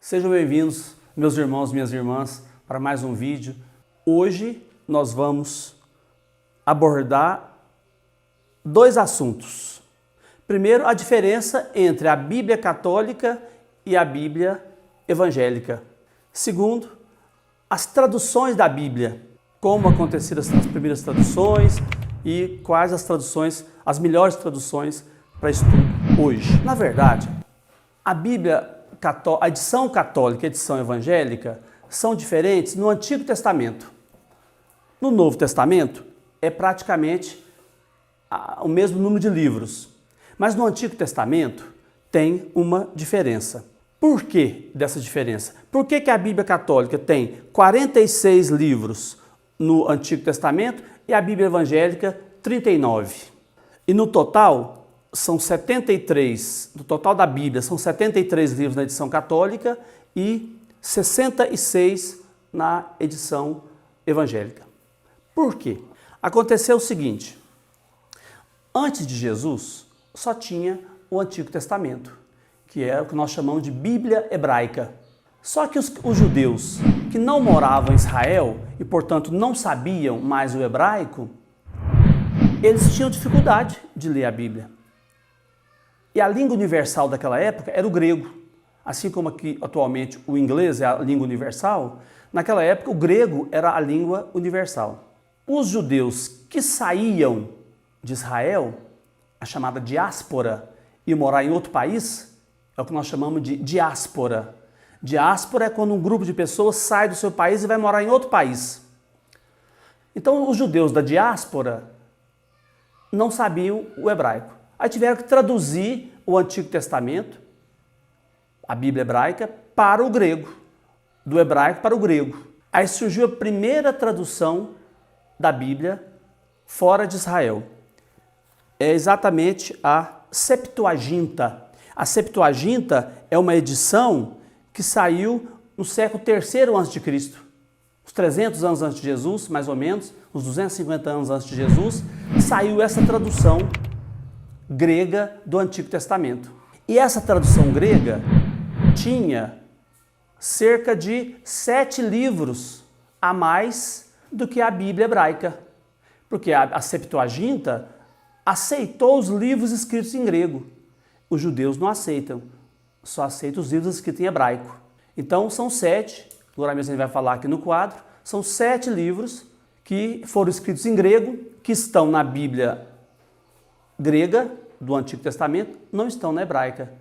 Sejam bem-vindos, meus irmãos, minhas irmãs, para mais um vídeo. Hoje nós vamos abordar dois assuntos. Primeiro, a diferença entre a Bíblia católica e a Bíblia evangélica. Segundo, as traduções da Bíblia, como aconteceram as primeiras traduções e quais as traduções, as melhores traduções para estudo hoje. Na verdade, a Bíblia, a edição católica e a edição evangélica são diferentes no Antigo Testamento. No Novo Testamento é praticamente o mesmo número de livros, mas no Antigo Testamento tem uma diferença. Por que dessa diferença? Por que a Bíblia católica tem 46 livros no Antigo Testamento e a Bíblia evangélica 39? E no total são 73, no total da Bíblia, são 73 livros na edição católica e 66 na edição evangélica. Por quê? Aconteceu o seguinte: antes de Jesus, só tinha o Antigo Testamento, que é o que nós chamamos de Bíblia hebraica. Só que os judeus que não moravam em Israel e, portanto, não sabiam mais o hebraico, eles tinham dificuldade de ler a Bíblia. E a língua universal daquela época era o grego. Assim como aqui atualmente o inglês é a língua universal, naquela época o grego era a língua universal. Os judeus que saíam de Israel, a chamada diáspora, e morar em outro país, é o que nós chamamos de diáspora. Diáspora é quando um grupo de pessoas sai do seu país e vai morar em outro país. Então os judeus da diáspora não sabiam o hebraico. Aí tiveram que traduzir o Antigo Testamento, a Bíblia hebraica, para o grego, do hebraico para o grego. Aí surgiu a primeira tradução da Bíblia fora de Israel. É exatamente a Septuaginta. A Septuaginta é uma edição que saiu no século III a.C., os 300 anos antes de Jesus, mais ou menos, os 250 anos antes de Jesus, saiu essa tradução grega do Antigo Testamento. E essa tradução grega tinha cerca de 7 livros a mais do que a Bíblia hebraica, porque a Septuaginta aceitou os livros escritos em grego. Os judeus não aceitam, só aceitam os livros escritos em hebraico. Então são 7, agora mesmo a gente vai falar aqui no quadro, são 7 livros que foram escritos em grego, que estão na Bíblia grega do Antigo Testamento, não estão na hebraica.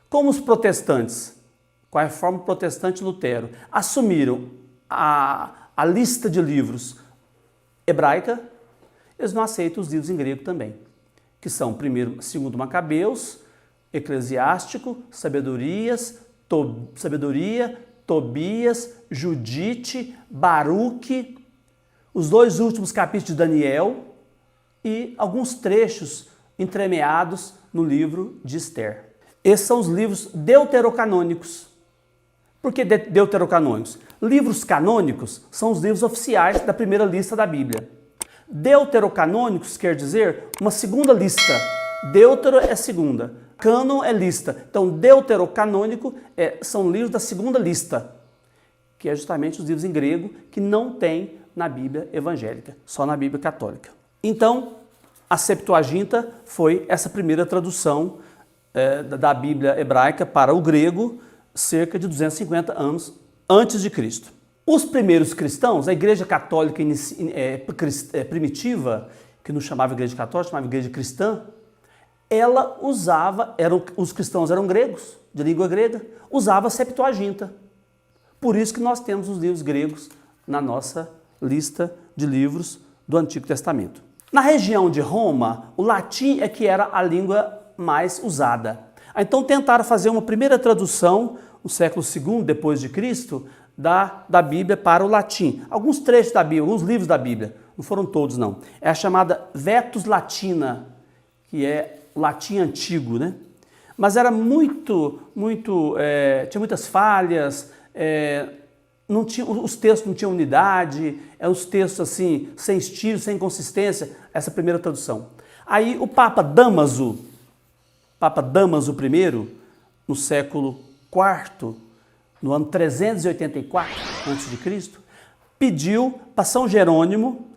Como os protestantes, com a reforma protestante Lutero, assumiram a lista de livros hebraica, eles não aceitam os livros em grego também, que são primeiro, segundo Macabeus, Eclesiástico, Sabedoria, Tobias, Judite, Baruque, os 2 últimos capítulos de Daniel e alguns trechos entremeados no livro de Esther. Esses são os livros deuterocanônicos. Por que deuterocanônicos? Livros canônicos são os livros oficiais da primeira lista da Bíblia. Deuterocanônicos quer dizer uma segunda lista. Deutero é segunda, cânon é lista. Então, deuterocanônico são livros da segunda lista, que é justamente os livros em grego que não tem na Bíblia evangélica, só na Bíblia católica. Então, a Septuaginta foi essa primeira tradução da Bíblia hebraica para o grego, cerca de 250 anos antes de Cristo. Os primeiros cristãos, a Igreja Católica primitiva, que não chamava Igreja Católica, chamava Igreja Cristã, ela usava, os cristãos eram gregos, de língua grega, usava a Septuaginta. Por isso que nós temos os livros gregos na nossa lista de livros do Antigo Testamento. Na região de Roma, o latim é que era a língua mais usada. Então tentaram fazer uma primeira tradução, no século II depois de Cristo, da Bíblia para o latim. Alguns trechos da Bíblia, alguns livros da Bíblia, não foram todos não. É a chamada Vetus Latina, que é o latim antigo, né? Mas era tinha muitas falhas, os textos não tinham unidade, eram os textos assim, sem estilo, sem consistência, essa primeira tradução. Aí o Papa Dámaso I, no século IV no ano 384 a.C., pediu para São Jerônimo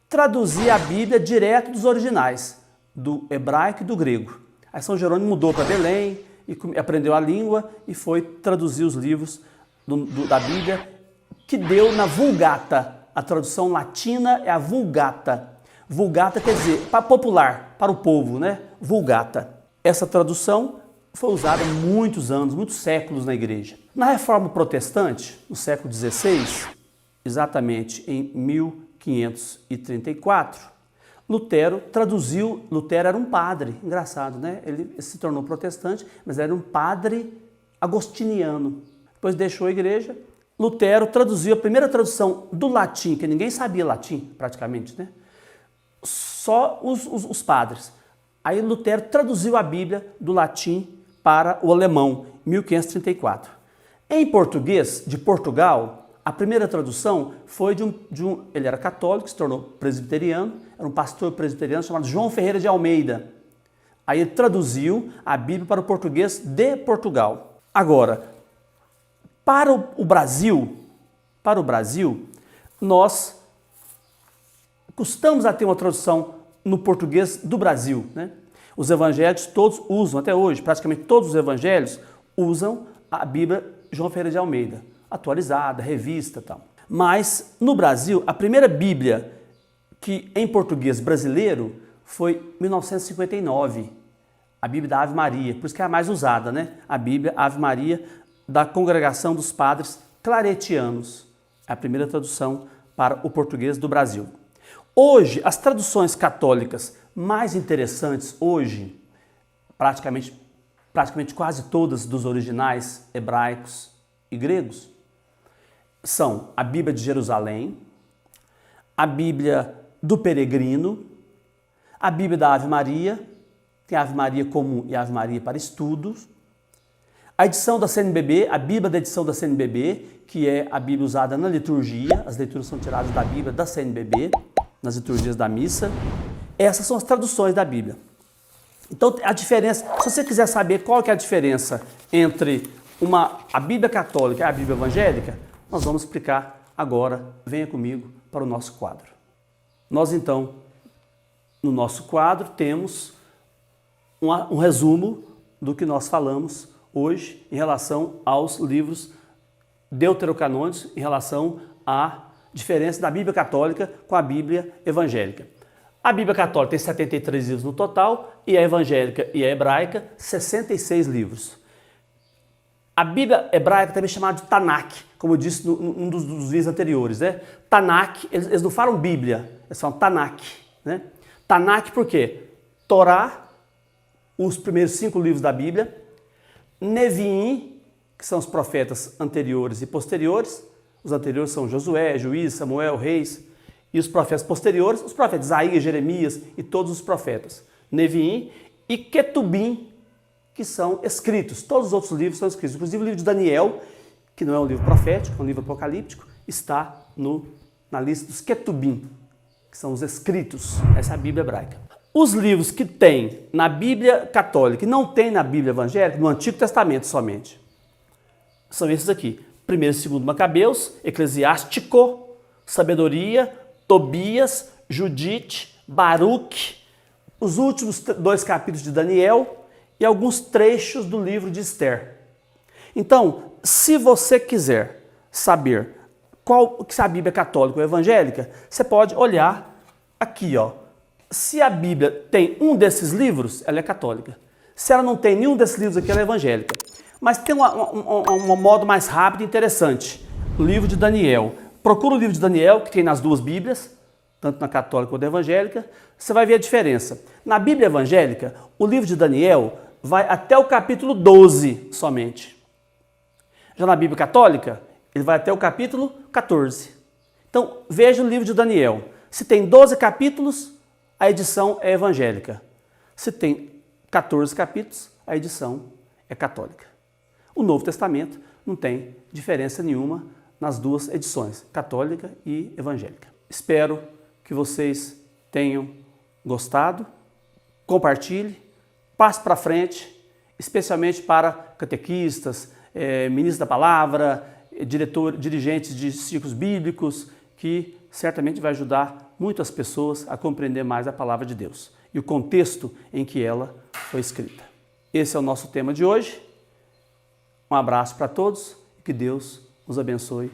traduzir a Bíblia direto dos originais, do hebraico e do grego. Aí São Jerônimo mudou para Belém e aprendeu a língua e foi traduzir os livros da Bíblia, que deu na Vulgata. A tradução latina é a Vulgata. Vulgata quer dizer para popular, para o povo, né? Vulgata. Essa tradução foi usada há muitos anos, muitos séculos na igreja. Na Reforma Protestante, no século XVI, exatamente em 1534, Lutero era um padre, engraçado, né? Ele se tornou protestante, mas era um padre agostiniano. Depois deixou a igreja. Lutero traduziu a primeira tradução do latim, que ninguém sabia latim praticamente, né? Só os padres. Aí Lutero traduziu a Bíblia do latim para o alemão, em 1534. Em português, de Portugal, a primeira tradução foi ele era católico, se tornou presbiteriano, era um pastor presbiteriano chamado João Ferreira de Almeida. Aí ele traduziu a Bíblia para o português de Portugal. Agora, para o Brasil, nós custamos a ter uma tradução no português do Brasil, né? Os evangelhos todos usam, até hoje, praticamente todos os evangelhos usam a Bíblia João Ferreira de Almeida, atualizada, revista e tal. Mas no Brasil, a primeira Bíblia que em português brasileiro foi 1959, a Bíblia da Ave Maria, por isso que é a mais usada, né? A Bíblia Ave Maria da Congregação dos Padres Claretianos, a primeira tradução para o português do Brasil. Hoje, as traduções católicas mais interessantes, hoje, praticamente quase todas dos originais hebraicos e gregos, são a Bíblia de Jerusalém, a Bíblia do Peregrino, a Bíblia da Ave Maria, tem a Ave Maria comum e a Ave Maria para estudos, a edição da CNBB, a Bíblia da edição da CNBB, que é a Bíblia usada na liturgia, as leituras são tiradas da Bíblia da CNBB, nas liturgias da missa. Essas são as traduções da Bíblia. Então, a diferença, se você quiser saber qual que é a diferença entre a Bíblia católica e a Bíblia evangélica, nós vamos explicar agora. Venha comigo para o nosso quadro. Nós, então, no nosso quadro, temos um resumo do que nós falamos hoje em relação aos livros deuterocanônicos, em relação à diferença da Bíblia católica com a Bíblia evangélica. A Bíblia católica tem 73 livros no total e a evangélica e a hebraica 66 livros. A Bíblia hebraica também é chamada de Tanakh, como eu disse num dos vídeos anteriores, né? Tanakh, eles não falam Bíblia, eles falam Tanakh, né? Tanakh por quê? Torá, os primeiros 5 livros da Bíblia, Neviim, que são os profetas anteriores e posteriores. Os anteriores são Josué, Juízes, Samuel, Reis. E os profetas posteriores, os profetas Isaías, Jeremias e todos os profetas. Neviim e Ketubim, que são escritos. Todos os outros livros são escritos. Inclusive o livro de Daniel, que não é um livro profético, é um livro apocalíptico, está na lista dos Ketubim, que são os escritos. Essa é a Bíblia hebraica. Os livros que tem na Bíblia católica e não tem na Bíblia evangélica, no Antigo Testamento somente, são esses aqui. 1º e 2º Macabeus, Eclesiástico, Sabedoria, Tobias, Judite, Baruque, os últimos 2 capítulos de Daniel e alguns trechos do livro de Esther. Então, se você quiser saber se a Bíblia é católica ou evangélica, você pode olhar aqui, ó. Se a Bíblia tem um desses livros, ela é católica. Se ela não tem nenhum desses livros aqui, ela é evangélica. Mas tem um modo mais rápido e interessante. O livro de Daniel. Procura o livro de Daniel, que tem nas 2 Bíblias, tanto na católica quanto na evangélica. Você vai ver a diferença. Na Bíblia evangélica, o livro de Daniel vai até o capítulo 12 somente. Já na Bíblia católica, ele vai até o capítulo 14. Então, veja o livro de Daniel. Se tem 12 capítulos, a edição é evangélica. Se tem 14 capítulos, a edição é católica. O Novo Testamento não tem diferença nenhuma nas 2 edições, católica e evangélica. Espero que vocês tenham gostado. Compartilhe, passe para frente, especialmente para catequistas, ministros da palavra, dirigentes de círculos bíblicos, que certamente vai ajudar muitas pessoas a compreender mais a palavra de Deus e o contexto em que ela foi escrita. Esse é o nosso tema de hoje. Um abraço para todos e que Deus nos abençoe